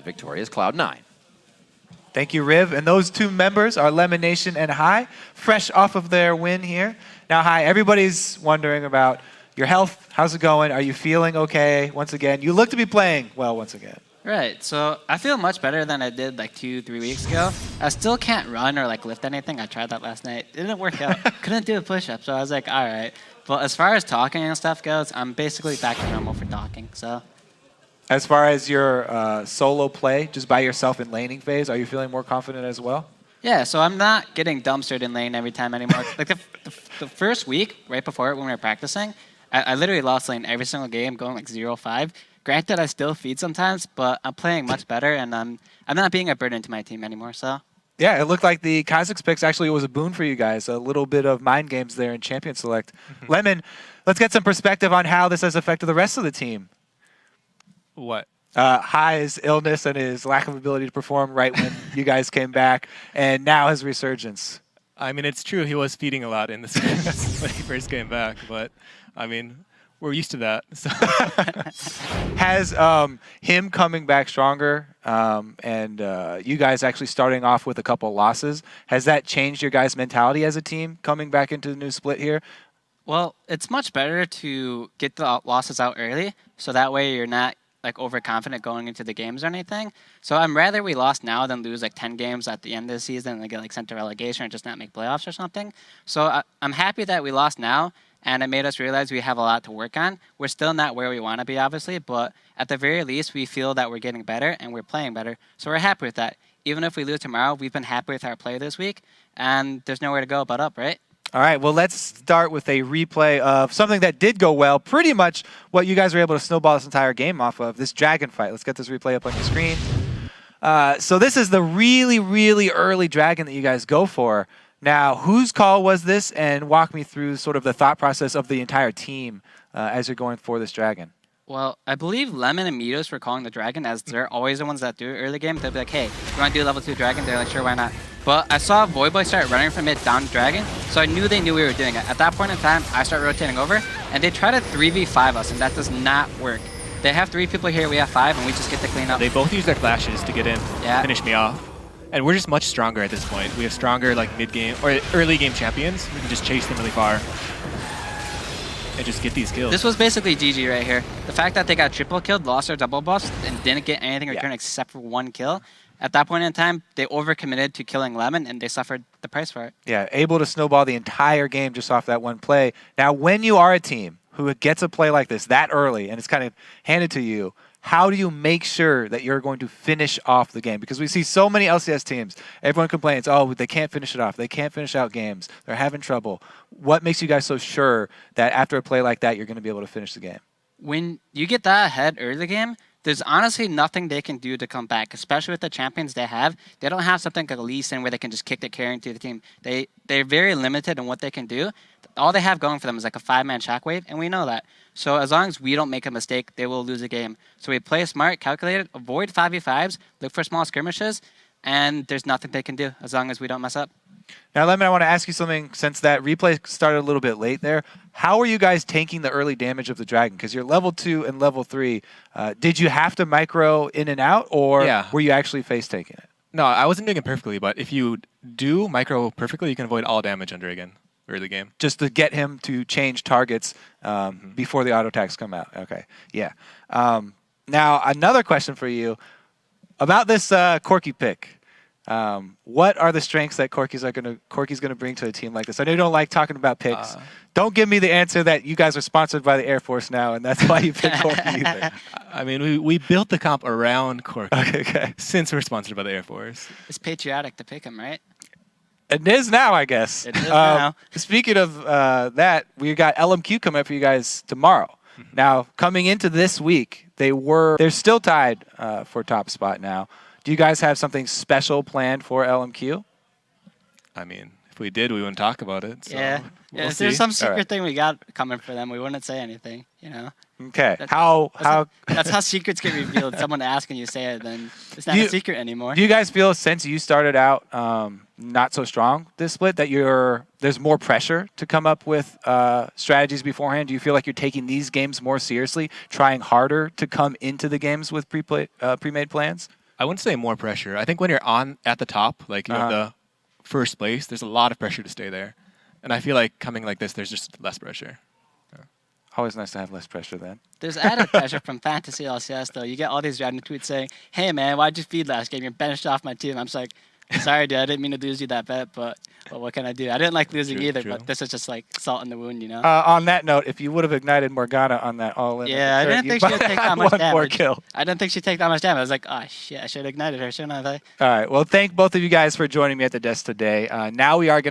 the victorious Cloud9. Thank you, Riv. And those two members are Lemon Nation and Hai, fresh off of their win here. Now, Hai, everybody's wondering about your health. How's it going? Are you feeling okay once again? You look to be playing well once again. Right, so I feel much better than I did like 2-3 weeks ago. I still can't run or like lift anything. I tried that last night. It didn't work out. Couldn't do a push-up, so I was like, all right. But as far as talking and stuff goes, I'm basically back to normal for talking, so. As far as your solo play, just by yourself in laning phase, are you feeling more confident as well? Yeah, so I'm not getting dumpstered in lane every time anymore. Like the first week, right before it when we were practicing, I literally lost lane every single game, going like 0-5. Granted, I still feed sometimes, but I'm playing much better, and I'm not being a burden to my team anymore. So. Yeah, it looked like the Kha'Zix picks actually was a boon for you guys. A little bit of mind games there in Champion Select. Lemon, let's get some perspective on how this has affected the rest of the team. What? Hai's illness and his lack of ability to perform right when you guys came back, and now his resurgence. I mean, it's true. He was feeding a lot in the scrims when he first came back, but I mean, we're used to that. So. Has him coming back stronger and you guys actually starting off with a couple losses, has that changed your guys' mentality as a team coming back into the new split here? Well, it's much better to get the losses out early, so that way you're not like overconfident going into the games or anything. So I'm rather we lost now than lose like 10 games at the end of the season and get like sent to relegation or just not make playoffs or something. So I'm happy that we lost now, and it made us realize we have a lot to work on. We're still not where we want to be, obviously, but at the very least, we feel that we're getting better and we're playing better. So we're happy with that. Even if we lose tomorrow, we've been happy with our play this week, and there's nowhere to go but up, right? All right, well, let's start with a replay of something that did go well, pretty much what you guys were able to snowball this entire game off of, this dragon fight. Let's get this replay up on your screen. So this is the really, really early dragon that you guys go for. Now, whose call was this? And walk me through sort of the thought process of the entire team as you're going for this dragon. Well, I believe Lemon and Mitos were calling the dragon, as they're always the ones that do it early game. They'll be like, hey, you want to do level 2 dragon? They're like, sure, why not? But I saw Voidboy start running from mid down dragon, so I knew they knew we were doing it. At that point in time, I start rotating over, and they try to 3v5 us, and that does not work. They have 3 people here, we have 5, and we just get to clean up. They both use their flashes to get in, finish me off. And we're just much stronger at this point. We have stronger like mid-game or early game champions. We can just chase them really far and just get these kills. This was basically GG right here. The fact that they got triple killed, lost their double buffs, and didn't get anything in return except for 1 kill. At that point in time, they overcommitted to killing Lemon, and they suffered the price for it. Yeah, able to snowball the entire game just off that one play. Now, when you are a team who gets a play like this that early, and it's kind of handed to you, how do you make sure that you're going to finish off the game? Because we see so many LCS teams, everyone complains, oh, they can't finish it off. They can't finish out games. They're having trouble. What makes you guys so sure that after a play like that, you're going to be able to finish the game? When you get that ahead early game, there's honestly nothing they can do to come back, especially with the champions they have. They don't have something like a Lee Sin where they can just kick the carry into the team. They're very limited in what they can do. All they have going for them is like a 5-man shockwave, and we know that. So as long as we don't make a mistake, they will lose a game. So we play smart, calculated, avoid 5v5s, look for small skirmishes, and there's nothing they can do as long as we don't mess up. Now, Lemon, I want to ask you something. Since that replay started a little bit late there, how are you guys tanking the early damage of the dragon? Because you're level 2 and level 3. Did you have to micro in and out, or were you actually face taking it? No, I wasn't doing it perfectly, but if you do micro perfectly, you can avoid all damage under again early game. Just to get him to change targets before the auto attacks come out. Okay, yeah. Now, another question for you about this Corki pick. What are the strengths that Corki's gonna bring to a team like this? I know you don't like talking about picks. Don't give me the answer that you guys are sponsored by the Air Force now, and that's why you picked Corki either. I mean, we built the comp around Corki. Okay. Since we're sponsored by the Air Force. It's patriotic to pick him, right? It is now, I guess. It is now. Speaking of that, we got LMQ coming up for you guys tomorrow. Now, coming into this week, they're still tied for top spot now. Do you guys have something special planned for LMQ? I mean, if we did, we wouldn't talk about it. So we'll if there's some secret thing we got coming for them, we wouldn't say anything, you know? Okay. That's how secrets get revealed. Someone asks and you say it, then it's not a secret anymore. Do you guys feel, since you started out not so strong this split, that there's more pressure to come up with strategies beforehand? Do you feel like you're taking these games more seriously, trying harder to come into the games with pre-made plans? I wouldn't say more pressure. I think when you're on at the top, like you have the first place, there's a lot of pressure to stay there. And I feel like coming like this, there's just less pressure. Always nice to have less pressure then. There's added pressure from Fantasy LCS, though. You get all these random tweets saying, hey, man, why'd you feed last game? You're benched off my team. I'm just like, sorry, dude, I didn't mean to lose you that bet, but what can I do? I didn't like losing either, but this is just like salt in the wound, you know? On that note, if you would have ignited Morgana on that all-in, yeah, I didn't think she would take that much damage. More kill. I didn't think she'd take that much damage. I was like, oh, shit, I should have ignited her, shouldn't I? All right, well, thank both of you guys for joining me at the desk today. Now we are going to